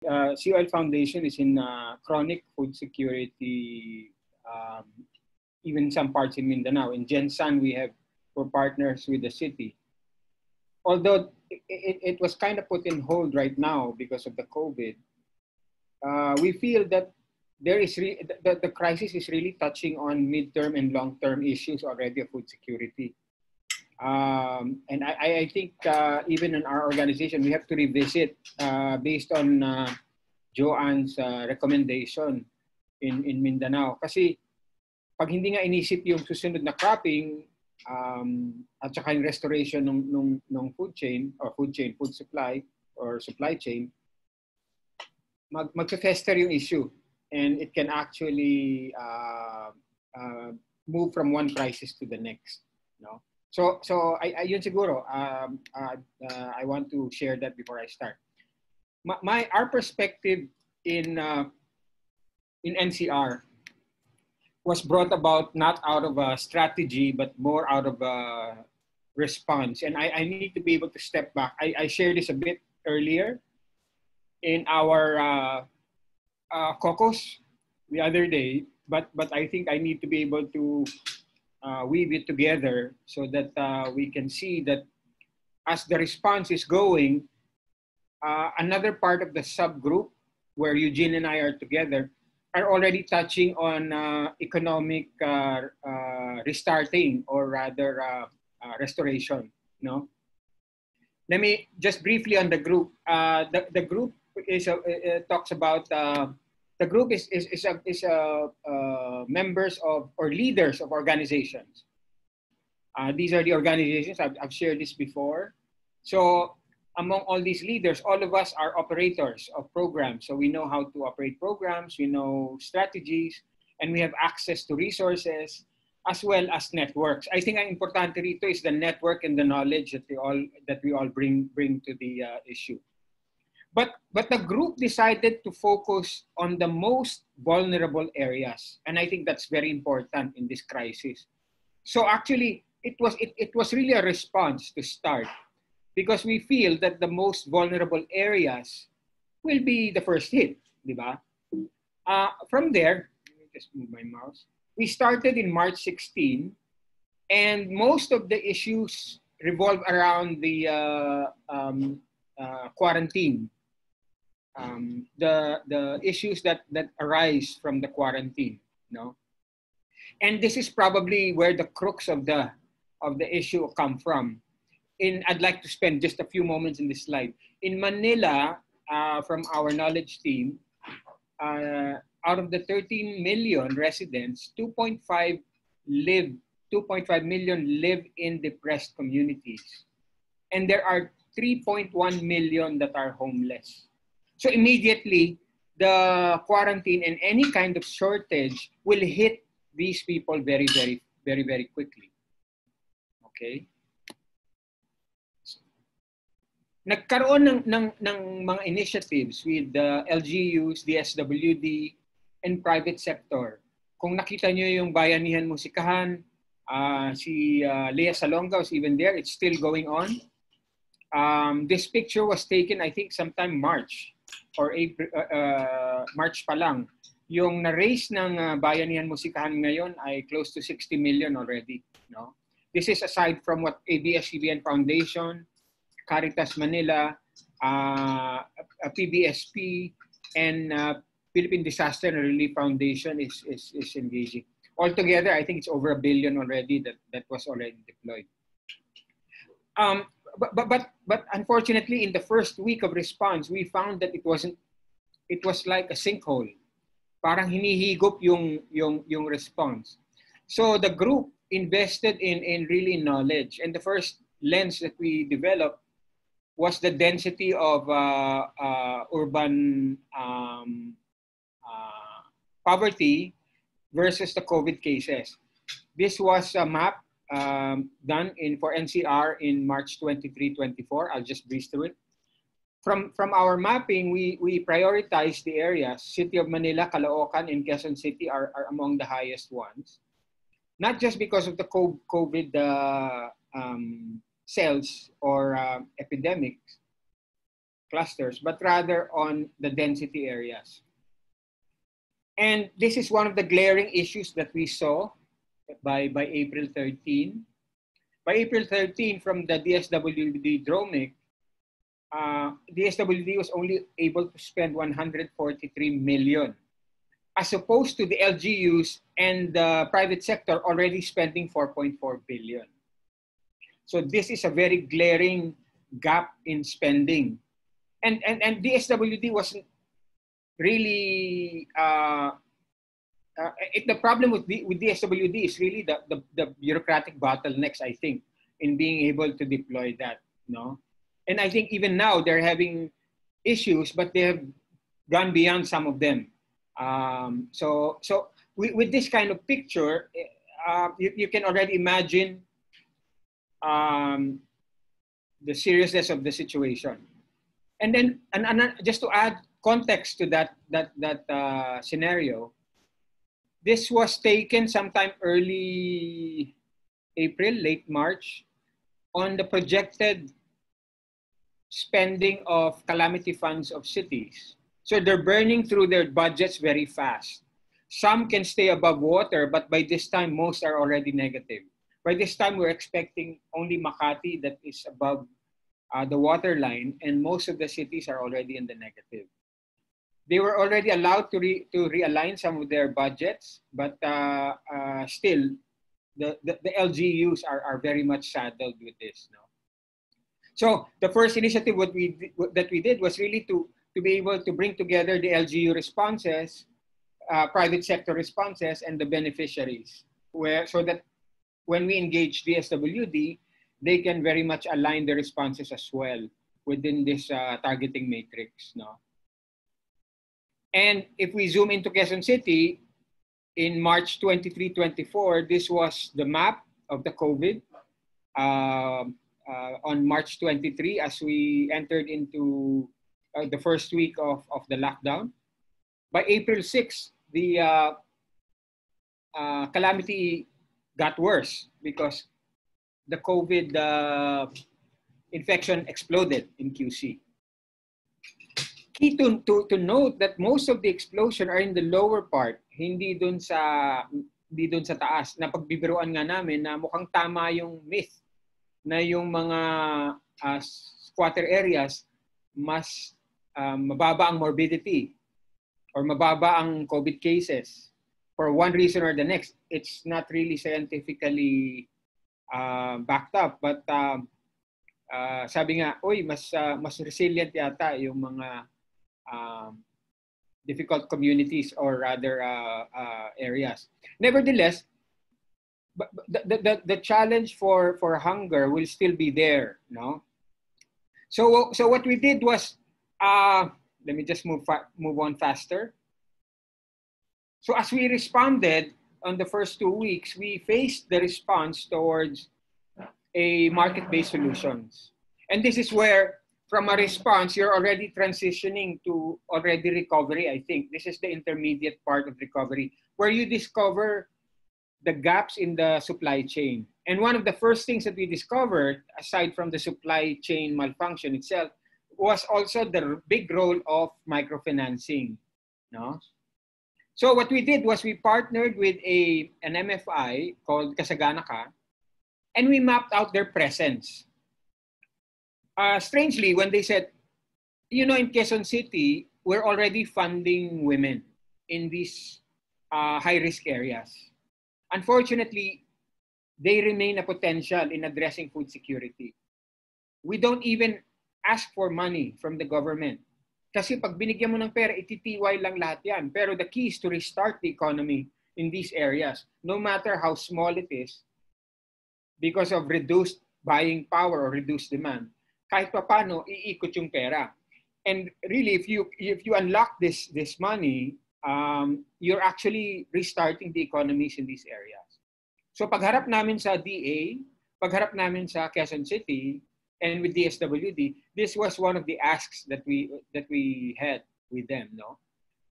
COL Foundation is in chronic food security, even some parts in Mindanao. In Gensan, we're partners with the city. Although it was kind of put in hold right now because of the COVID, we feel that the crisis is really touching on midterm and long-term issues already of food security. And I think even in our organization, we have to revisit based on Joanne's recommendation in Mindanao. Kasi pag hindi nga inisip yung susunod na cropping at saka yung restoration ng food chain, food supply or supply chain, mag-fester yung issue. And it can actually move from one crisis to the next. No? So yun siguro, I want to share that before I start. Our perspective in NCR was brought about not out of a strategy, but more out of a response. And I need to be able to step back. I shared this a bit earlier in our caucus the other day, but I think I need to be able to weave it together so that we can see that as the response is going, another part of the subgroup where Eugene and I are together are already touching on economic restarting, or rather restoration. No, let me just briefly on the group. The group is talks about the group is members of or leaders of organizations. These are the organizations. I've shared this before. So among all these leaders, all of us are operators of programs. So we know how to operate programs, we know strategies, and we have access to resources as well as networks. I think ang importante rito is the network and the knowledge that we all bring to the issue. But the group decided to focus on the most vulnerable areas, and I think that's very important in this crisis. So actually, it was really a response to start, because we feel that the most vulnerable areas will be the first hit, di ba? From there, let me just move my mouse. We started in March 16, and most of the issues revolve around the quarantine. The issues that arise from the quarantine, no? And this is probably where the crux of the issue come from. I'd like to spend just a few moments in this slide. In Manila, from our knowledge team, out of the 13 million residents, 2.5 million live in depressed communities. And there are 3.1 million that are homeless. So immediately, the quarantine and any kind of shortage will hit these people very, very, very, very quickly. Okay? Nagkaroon ng mga initiatives with the LGUs, the SWD, and private sector. Kung nakita nyo yung Bayanihan Musikahan, si Lea Salonga was even there. It's still going on. This picture was taken, I think, sometime March or April, March pa lang. Yung na-raise ng Bayanihan Musikahan ngayon ay close to 60 million already. No? This is aside from what ABS-CBN Foundation, Caritas Manila, PBSP, and Philippine Disaster and Relief Foundation is engaging. Altogether, I think it's over $1 billion already that was already deployed. But unfortunately, in the first week of response, we found that it was like a sinkhole. Parang hinihigop yung response. So the group invested in really knowledge, and the first lens that we developed was the density of urban poverty versus the COVID cases. This was a map done for NCR in March 23-24. I'll just breeze through it. From our mapping, we prioritized the areas. City of Manila, Caloocan, and Quezon City are among the highest ones. Not just because of the COVID cells or epidemics, clusters, but rather on the density areas. And this is one of the glaring issues that we saw by April 13. By April 13, from the DSWD DROMIC, DSWD was only able to spend 143 million, as opposed to the LGUs and the private sector already spending 4.4 billion. So this is a very glaring gap in spending. And DSWD wasn't really, the problem with DSWD is really the bureaucratic bottlenecks, I think, in being able to deploy that, no? And I think even now they're having issues, but they have gone beyond some of them. So with this kind of picture, you can already imagine the seriousness of the situation. And then, and just to add context to that scenario, this was taken sometime early April, late March, on the projected spending of calamity funds of cities. So they're burning through their budgets very fast. Some can stay above water, but by this time, most are already negative. By this time, we're expecting only Makati that is above the water line, and most of the cities are already in the negative. They were already allowed to realign some of their budgets, but still, the LGUs are very much saddled with this. No? So the first initiative that we did was really to be able to bring together the LGU responses, private sector responses, and the beneficiaries, so that when we engage the DSWD, they can very much align the responses as well within this targeting matrix. No? And if we zoom into Quezon City, in March 23, 24, this was the map of the COVID. On March 23, as we entered into the first week of the lockdown. By April 6, the calamity got worse because the COVID infection exploded in QC. Key to note that most of the explosion are in the lower part, hindi dun sa taas. Napagbibiruan nga namin na mukhang tama yung myth na yung mga squatter areas mas mababa ang morbidity or mababa ang COVID cases for one reason or the next. It's not really scientifically backed up, but sabi nga, mas resilient yata yung mga difficult communities or rather areas. Nevertheless, but the challenge for hunger will still be there, no? So what we did was, let me just move on faster. So as we responded on the first 2 weeks, we faced the response towards a market-based solutions. And this is where, from a response, you're already transitioning to already recovery, I think. This is the intermediate part of recovery, where you discover the gaps in the supply chain. And one of the first things that we discovered, aside from the supply chain malfunction itself, was also the big role of microfinancing. No? So what we did was we partnered with an MFI called Kasagana Ka, and we mapped out their presence. Strangely, when they said, in Quezon City, we're already funding women in these high-risk areas. Unfortunately, they remain a potential in addressing food security. We don't even ask for money from the government. Kasi pag binigyan mo ng pera, ititiway lang lahat yan. Pero the key is to restart the economy in these areas, no matter how small it is, because of reduced buying power or reduced demand. Kahit pa paano, iikot yung pera. And really, if you unlock this money, you're actually restarting the economies in these areas. So pagharap namin sa DA, pagharap namin sa Quezon City, and with DSWD, this was one of the asks that we had with them. No,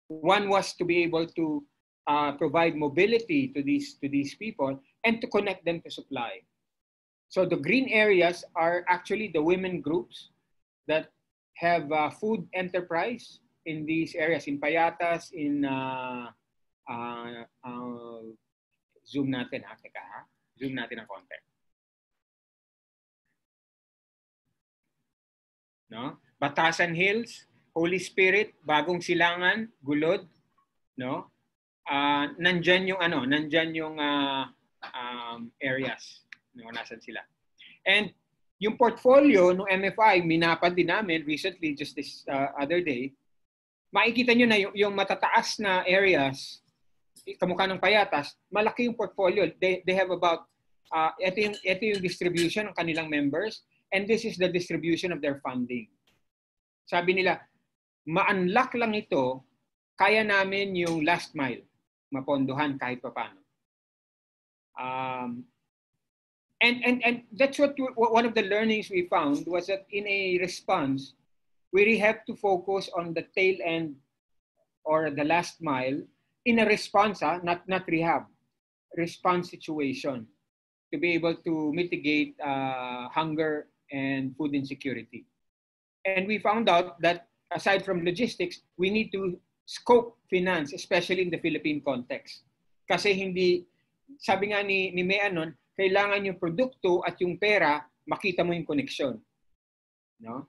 one was to be able to provide mobility to these people and to connect them to supply. So the green areas are actually the women groups that have food enterprise in these areas, in Payatas, in zoom natin ha, teka ha. Zoom natin ng konti. No? Batasan Hills, Holy Spirit, Bagong Silangan, Gulod, no? Nandyan yung areas, no, nasan sila. And yung portfolio ng MFI, minapad din namin recently, just this other day, makikita nyo na yung matataas na areas, kamukha ng Payatas, malaki yung portfolio. They have about, ito yung distribution ng kanilang members, and this is the distribution of their funding. Sabi nila, ma-unlock lang ito, kaya namin yung last mile, mapondohan kahit pa paano. And that's what one of the learnings we found was that in a response, we really have to focus on the tail end or the last mile in a response, not rehab, response situation to be able to mitigate hunger and food insecurity. And we found out that aside from logistics, we need to scope finance, especially in the Philippine context. Kasi hindi, sabi nga ni Mea nun, kailangan yung produkto at yung pera, makita mo yung connection. No?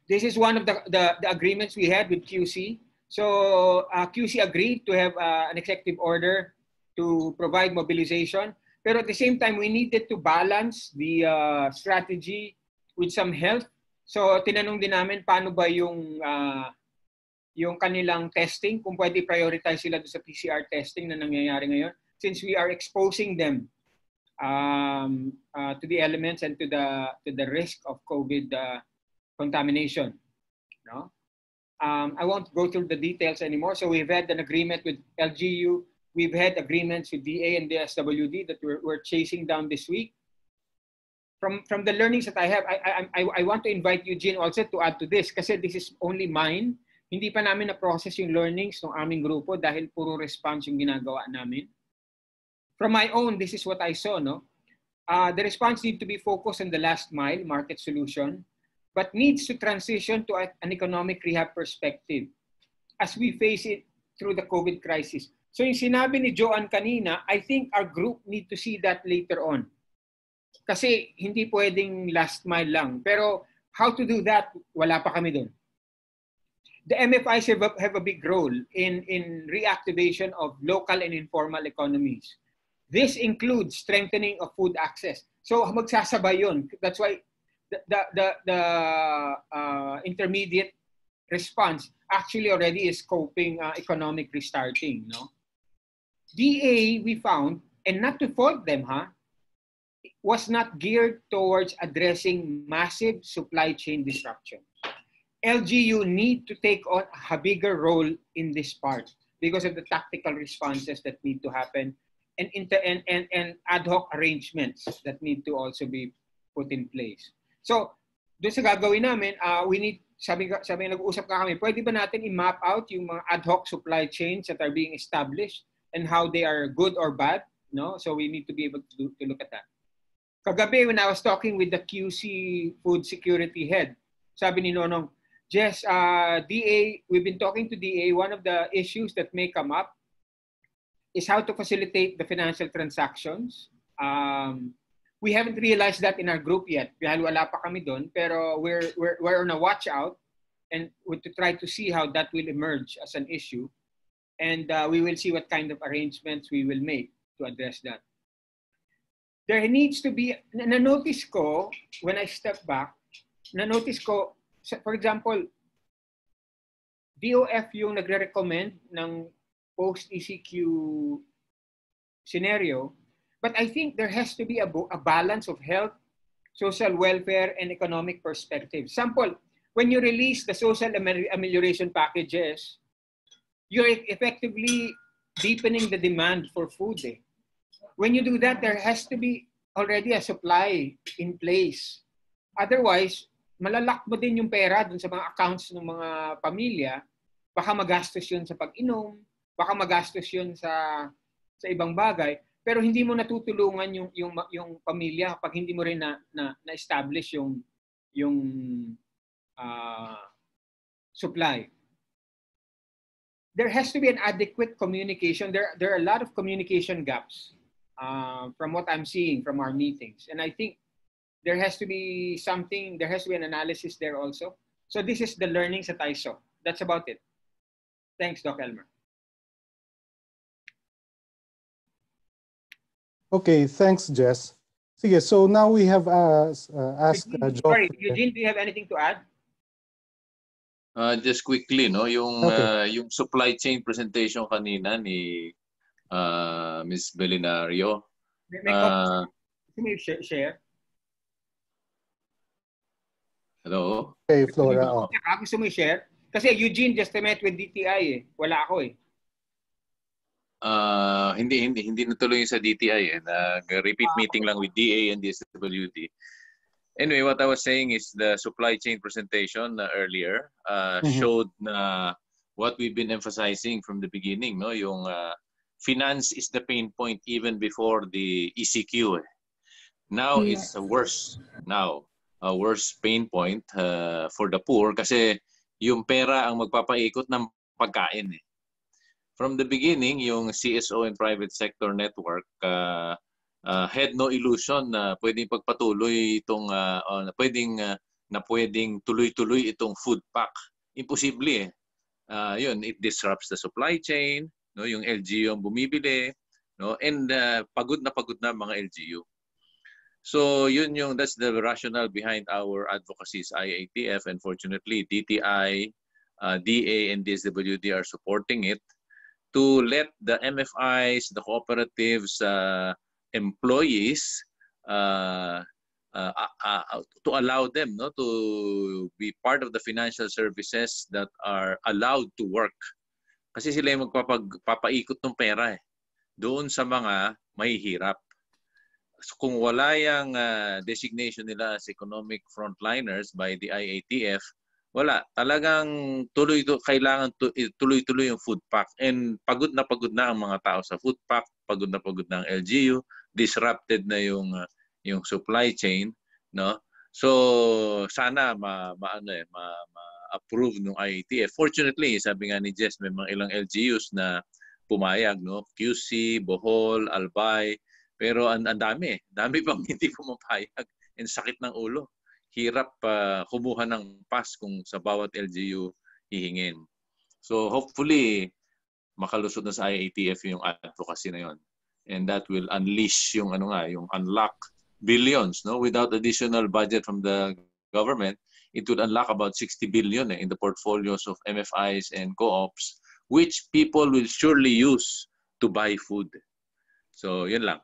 This is one of the agreements we had with QC. So QC agreed to have an executive order to provide mobilization. Pero at the same time, we needed to balance the strategy with some health. So tinanong din namin paano ba yung kanilang testing, kung pwede prioritize sila sa PCR testing na nangyayari ngayon, since we are exposing them to the elements and to the risk of COVID contamination. No? I won't go through the details anymore. So we've had an agreement with LGU. We've had agreements with DA and DSWD that we're chasing down this week. From the learnings that I have, I want to invite Eugene also to add to this kasi this is only mine. Hindi pa namin na-process yung learnings ng aming grupo dahil puro response yung ginagawa namin. From my own, this is what I saw. No? The response needs to be focused on the last mile, market solution, but needs to transition to an economic rehab perspective as we face it through the COVID crisis. So yung sinabi ni Joanne kanina, I think our group need to see that later on. Kasi hindi pwedeng last mile lang. Pero how to do that, wala pa kami doon. The MFIs have a big role in reactivation of local and informal economies. This includes strengthening of food access. So magsasabay yun. That's why the intermediate response actually already is scoping economic restarting. No? DA, we found, and not to fault them, was not geared towards addressing massive supply chain disruption. LGU need to take on a bigger role in this part because of the tactical responses that need to happen and ad hoc arrangements that need to also be put in place. So, doon sa gagawin namin, we need, sabi nag-uusap ka kami, pwede ba natin i-map out yung mga ad hoc supply chains that are being established and how they are good or bad? No? So, we need to be able to look at that. Kagabi, when I was talking with the QC food security head, sabi ni Nonong, Jess, DA, we've been talking to DA. One of the issues that may come up is how to facilitate the financial transactions. We haven't realized that in our group yet. Dahil wala pa kami doon, pero we're on a watch out and to try to see how that will emerge as an issue. And we will see what kind of arrangements we will make to address that. There needs to be, na-notice ko, when I step back, na-notice ko, for example, DOF yung nagre-recommend ng post-ECQ scenario, but I think there has to be a balance of health, social welfare, and economic perspective. Sample, when you release the social amelioration packages, you're effectively deepening the demand for food. When you do that, there has to be already a supply in place. Otherwise, malalak mo din yung pera dun sa mga accounts ng mga pamilya. Baka magastos yun sa pag-inom, baka magastos yun sa ibang bagay, pero hindi mo natutulungan yung pamilya pag hindi mo rin na-establish yung supply. There has to be an adequate communication. There are a lot of communication gaps from what I'm seeing from our meetings. And I think there has to be something, there has to be an analysis there also. So this is the learnings that I saw. That's about it. Thanks, Doc Elmer. Okay, thanks, Jess. Sige, so now we have asked Sorry, Eugene, do you have anything to add? Just quickly, no, yung Okay. yung supply chain presentation kanina ni Ms. Belinario. May share? Hello? Okay, Flora. Oh. Gusto mo i-share? Kasi Eugene just met with DTI eh. Wala ako eh. Hindi natuloy sa DTI eh. Nag-repeat meeting lang with DA and DSWD. Anyway, what I was saying is the supply chain presentation earlier showed what we've been emphasizing from the beginning, no? Yung finance is the pain point even before the ECQ. Now it's worse. Now, a worse pain point for the poor kasi yung pera ang magpapaikot ng pagkain eh. From the beginning, yung CSO and private sector network had no illusion na pwedeng pagpatuloy itong pwedeng tuloy-tuloy itong food pack. Imposible eh. Yun, it disrupts the supply chain, no, yung LGU ang bumibili, no, and pagod na mga LGU. So that's the rationale behind our advocacies, IATF, and fortunately DTI, DA and DSWD are supporting it to let the MFIs, the cooperatives, employees to allow them, no, to be part of the financial services that are allowed to work. Kasi sila yung magpapaikot ng pera eh, doon sa mga mahihirap. So, kung wala yung designation nila as economic frontliners by the IATF, wala. Talagang kailangan tuloy-tuloy yung food pack. And pagod na ang mga tao sa food pack, pagod na ang LGU, disrupted na yung supply chain, no? So sana ma-approve ng IATF. Fortunately, sabi nga ni Jess, may mga ilang LGUs na pumayag, no? QC, Bohol, Albay, pero ang dami pang hindi pumapayag and sakit ng ulo. Hirap kumuha ng pass kung sa bawat LGU hihingin. So hopefully makalusot na sa IATF yung advocacy na yon. And that will unleash yung unlock billions, no? Without additional budget from the government, it would unlock about 60 billion in the portfolios of MFIs and co-ops, which people will surely use to buy food. So yun lang.